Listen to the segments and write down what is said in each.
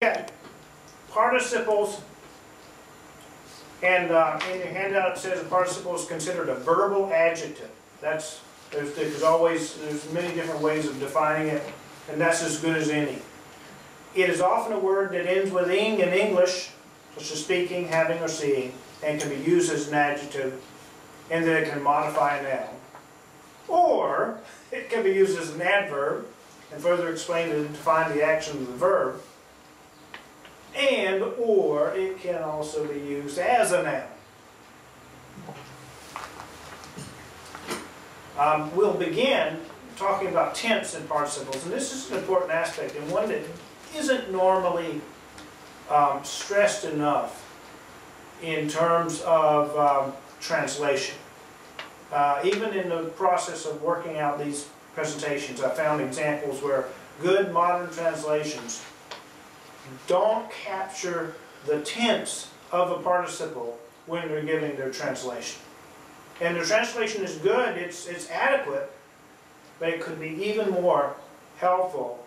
Yeah, participles, and in your handout it says a participle is considered a verbal adjective. There's many different ways of defining it, and that's as good as any. It is often a word that ends with ing in English, such as speaking, having, or seeing, and can be used as an adjective, and then it can modify a noun. Or it can be used as an adverb, and further explain and define the action of the verb. And or it can also be used as a noun. We'll begin talking about tense and participles, and this is an important aspect and one that isn't normally stressed enough in terms of translation. Even in the process of working out these presentations, I found examples where good modern translations don't capture the tense of a participle when they're giving their translation. And the translation is good, it's adequate, but it could be even more helpful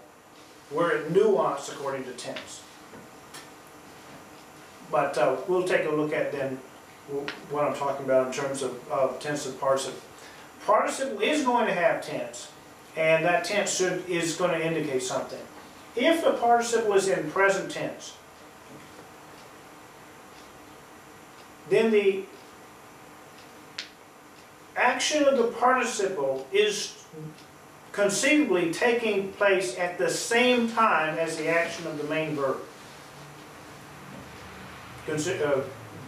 were it nuanced according to tense. But we'll take a look at then what I'm talking about in terms of tense and participle. Participle is going to have tense, and that tense is going to indicate something. If the participle is in present tense, then the action of the participle is conceivably taking place at the same time as the action of the main verb.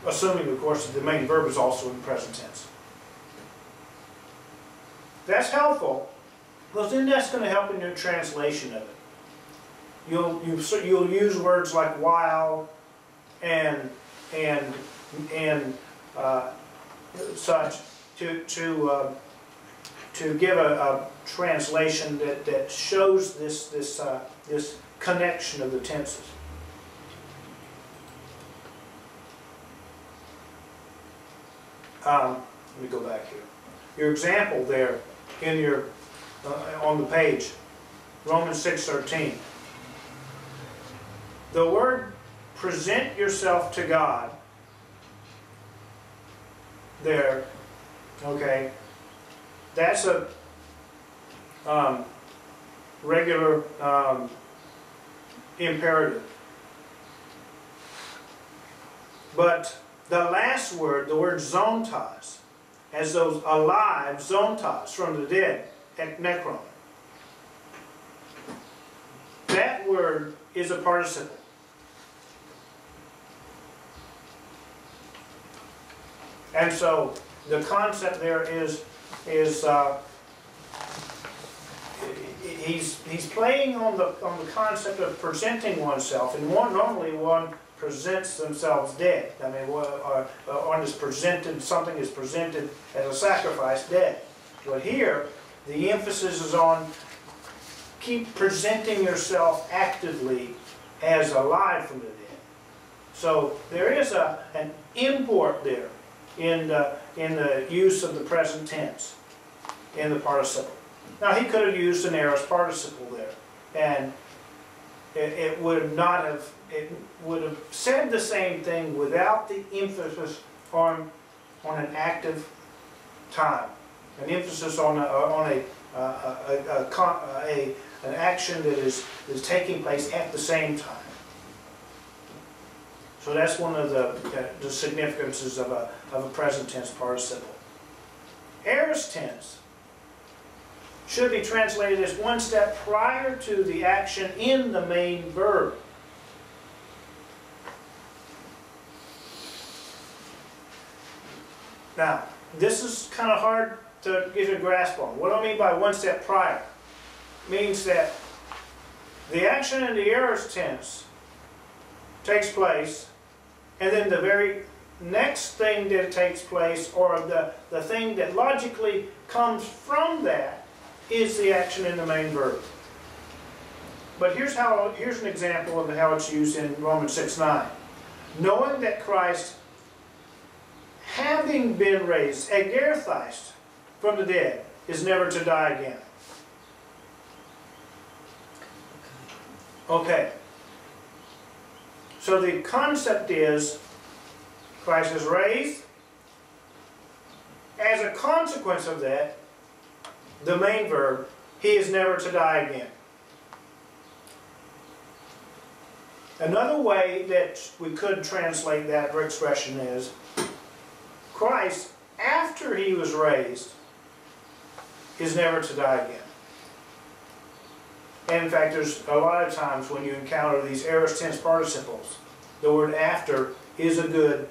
Assuming, of course, that the main verb is also in present tense. That's helpful, because then that's going to help in your translation of it. You'll use words like while and such to give a translation that shows this connection of the tenses. Let me go back here. Your example there in your on the page, Romans 6:13. The word present yourself to God there, okay, that's a regular imperative. But the last word, the word zontas, as those alive, zontas, from the dead, nekron, that word is a participle. And so the concept there is he's playing on the concept of presenting oneself, and normally one presents themselves dead. I mean, one is presented, something is presented as a sacrifice dead. But here, the emphasis is on keep presenting yourself actively as alive from the dead. So there is an import there in the use of the present tense in the participle. Now he could have used an aorist participle there, and it would have said the same thing without the emphasis on an active time, an emphasis on an action that is taking place at the same time. So that's one of the significances of a present tense participle. Aorist tense should be translated as one step prior to the action in the main verb. Now, this is kind of hard to get a grasp on. What do I mean by one step prior? It means that the action in the aorist tense takes place, and then the very next thing that takes place, or the thing that logically comes from that, is the action in the main verb. But here's an example of how it's used in Romans 6:9. Knowing that Christ, having been raised, egertheist, from the dead, is never to die again. Okay. So the concept is, Christ is raised. As a consequence of that, the main verb, he is never to die again. Another way that we could translate that expression is, Christ, after he was raised, is never to die again. And in fact, there's a lot of times when you encounter these aorist tense participles, the word after is a good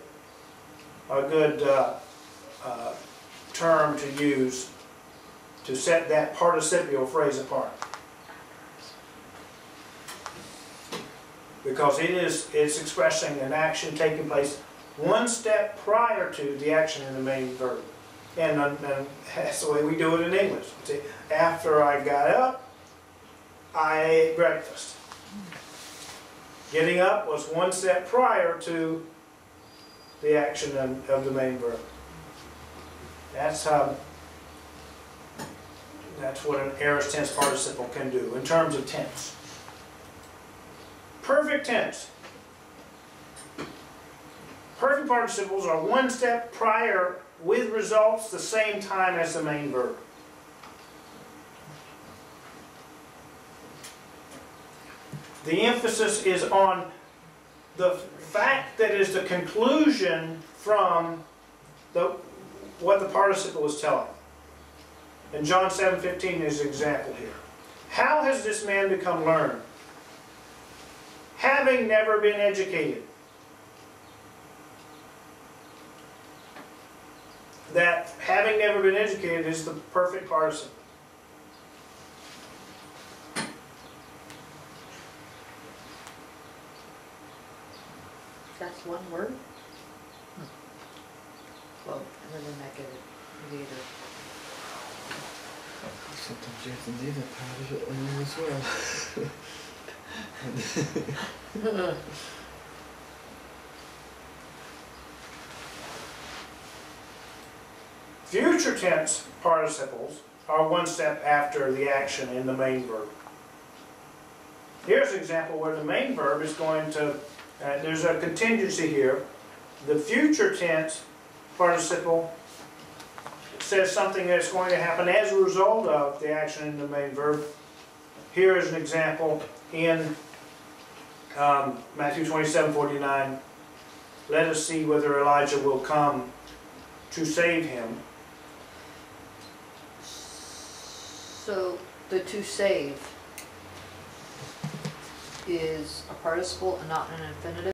term to use to set that participial phrase apart. Because it's expressing an action taking place one step prior to the action in the main verb. And that's the way we do it in English. See, after I got up, I ate breakfast. Getting up was one step prior to the action of the main verb. That's what an aorist tense participle can do in terms of tense. Perfect tense. Perfect participles are one step prior with results the same time as the main verb. The emphasis is on the fact that is the conclusion from what the participle is telling. And John 7:15 is an example here. How has this man become learned? Having never been educated. That having never been educated is the perfect participle. That's one word? Well, and then I get it later. Sometimes you have to leave that part of it in there as well. Future tense participles are one step after the action in the main verb. Here's an example where the main verb is going to, there's a contingency here. The future tense participle says something that's going to happen as a result of the action in the main verb. Here is an example in Matthew 27:49. Let us see whether Elijah will come to save him. So the to save is a participle and not an infinitive?